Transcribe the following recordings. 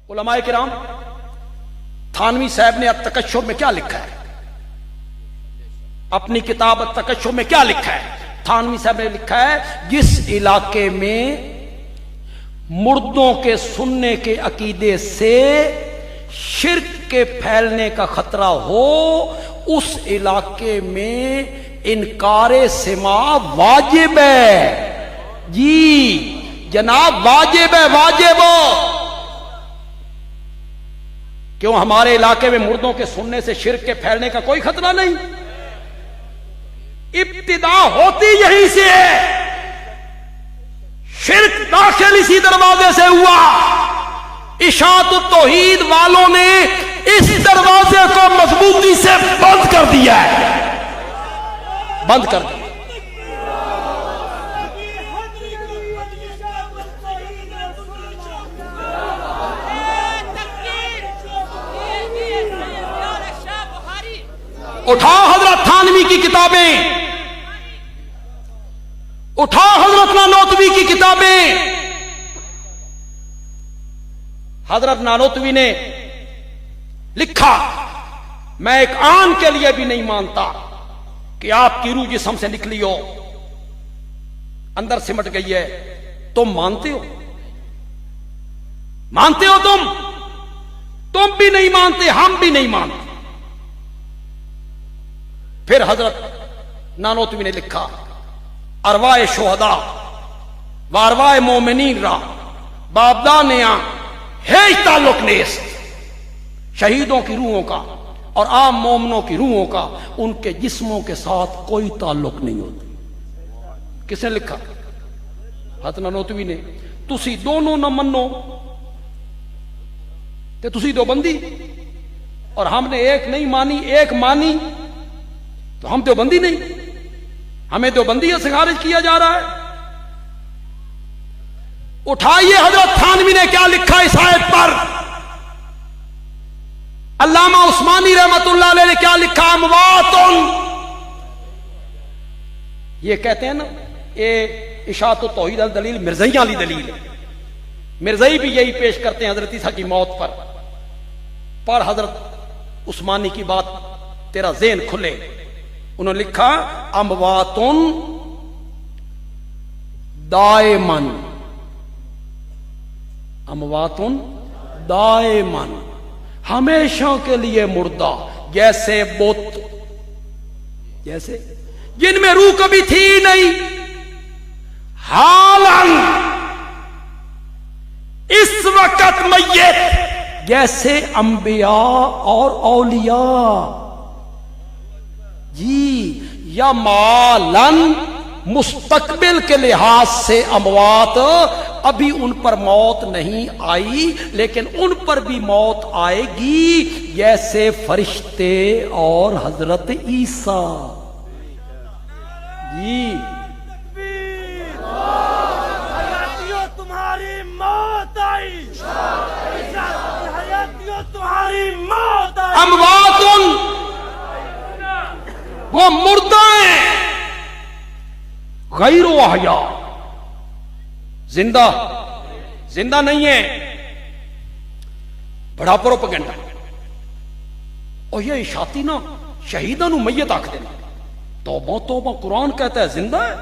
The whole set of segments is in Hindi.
उलमाए किराम, थानवी साहब ने अत-तकश्शुफ में क्या लिखा है? अपनी किताब अत-तकश्शुफ में क्या लिखा है? थानवी साहब ने लिखा है, जिस इलाके में मुर्दों के सुनने के अकीदे से शिर्क के फैलने का खतरा हो, उस इलाके में इनकारे सिमा वाजिब है। जी जनाब, वाजिब है, वाजिब। क्यों? हमारे इलाके में मुर्दों के सुनने से शिर्क के फैलने का कोई खतरा नहीं। इब्तिदा होती यहीं से है। शिर्क दाखिल इसी दरवाजे से हुआ। इशाअतुत तौहीद वालों ने इस दरवाजे को मजबूती से बंद कर दिया है, बंद कर दिया। उठाओ हजरत थानवी की किताबें, उठाओ हजरत नानोतवी की किताबें। हजरत नानोतवी ने लिखा, मैं एक आन के लिए भी नहीं मानता कि आपकी रूह जिस्म से निकली हो, अंदर सिमट गई है। तुम मानते हो? मानते हो तुम भी नहीं मानते, हम भी नहीं मानते। फिर हजरत नानोतवी ने लिखा, अरवाए शोहदा व अरवाए मोमिनीन रा बाबदा नया है ताल्लुक नेस। शहीदों की रूहों का और आम मोमनों की रूहों का उनके जिस्मों के साथ कोई ताल्लुक नहीं होता। किसने लिखा? हजरत नानोतवी ने। तुसी दोनों न मनो ते तुसी दो बंदी, और हमने एक नहीं मानी, एक मानी तो हम देवबंदी नहीं। हमें देवबंदी से खारिज किया जा रहा है। उठाइए हजरत थानवी ने क्या लिखा इस आयत पर। अल्लामा उस्मानी रहमतुल्लाह अलैह ने क्या लिखा, अमवातुन। ये कहते हैं ना, ये इशाअतुत तौहीद अल दलील मिर्ज़ई वाली दलील है। मिर्ज़ई भी यही पेश करते हैं हजरत ईसा की मौत पर हजरत उस्मानी की बात तेरा ज़हन खुले। उन्होंने लिखा, अमवातुन दायमन, अमवातुन दायमन, हमेशा के लिए मुर्दा, जैसे बुत, जैसे जिनमें रूह कभी थी नहीं। हालन, इस वक्त मय्यत, जैसे अंबिया और औलिया। जी, या मालन, मुस्तकबिल के लिहाज से अमवात, अभी उन पर मौत नहीं आई, लेकिन उन पर भी मौत आएगी, जैसे फरिश्ते और हजरत ईसा। जी, तुम्हारी मौत आई, तुम्हारी मौत आई। अमवातुन, वो मुर्दा है, गैरो अहया, जिंदा जिंदा नहीं है। बड़ा प्रोपेगेंडा। और ये इशाती ना शहीदां नूं मय्यत आख देना। तौबा तौबा, कुरान कहता है जिंदा है।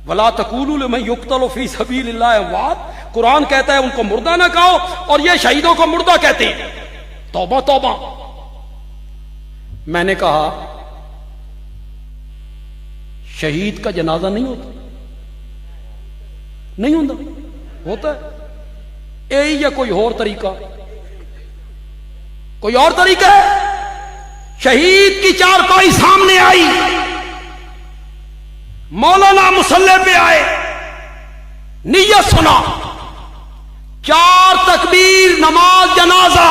वला तकूलू लिमन युक्तलु फी सबीलिल्लाह अमवात, कुरान कहता है उनको मुर्दा ना कहो, और ये शहीदों को मुर्दा कहते हैं। तौबा तौबा। मैंने कहा, शहीद का जनाजा नहीं होता, नहीं होता है। यही या कोई और तरीका, कोई और तरीका है। शहीद की चारपाई सामने आई, मौलाना मुसल्ले पे आए, नियत सुना, 4 तकबीर, नमाज जनाजा,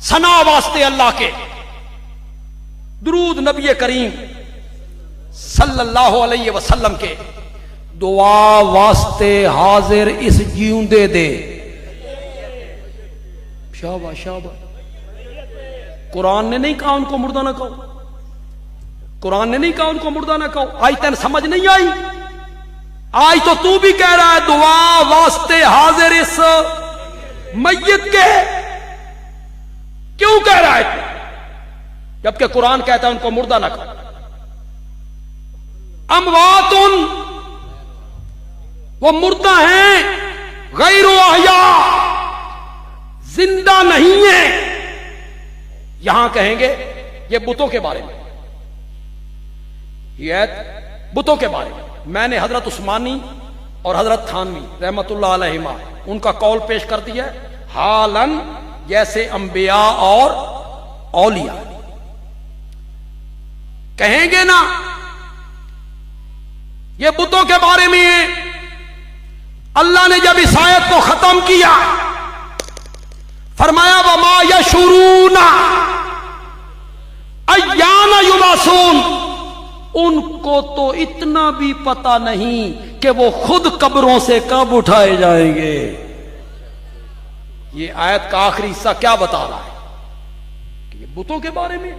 सना वास्ते अल्लाह के, दुरूद नबी करीम सल्लल्लाहु अलैहि वसल्लम के, दुआ वास्ते हाजिर इस जीऊंदे दे। शाबाश शाबाश। कुरान ने नहीं कहा उनको मुर्दा ना कहो, कुरान ने नहीं कहा उनको मुर्दा ना कहो। आज तेन समझ नहीं आई? आज तो तू भी कह रहा है दुआ वास्ते हाजिर इस मय्यत के क्यों कह रहा है तू? जबकि कुरान कहता है उनको मुर्दा ना कहो। अमवातुन, वो मुर्दा हैं, गैर अहया, जिंदा नहीं है। यहां कहेंगे ये बुतों के बारे में, ये बुतों के बारे में। मैंने हजरत उस्मानी और हजरत थानवी रहमतुल्लाह अलैहिमा उनका कौल पेश कर दिया, हालन जैसे अंबिया और औलिया। कहेंगे ना ये बुतों के बारे में है। अल्लाह ने जब इस आयत को खत्म किया, फरमाया वमा यशुरूना अय्याना युबासून, उनको तो इतना भी पता नहीं कि वो खुद कब्रों से कब उठाए जाएंगे। ये आयत का आखिरी हिस्सा क्या बता रहा है कि ये बुतों के बारे में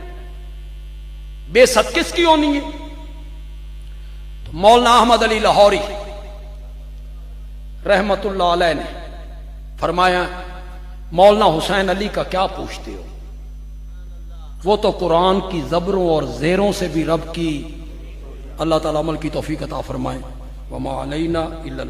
बेसत किसकी होनी है। तो मौलाना अहमद अली लाहौरी रहमतुल्लाह अलैह ने फरमाया, मौलाना हुसैन अली का क्या पूछते हो, वो तो कुरान की जबरों और जेरों से भी रब की। अल्लाह ताला अमल की तौफीक अता फरमाए। वमा अलैना इल्लल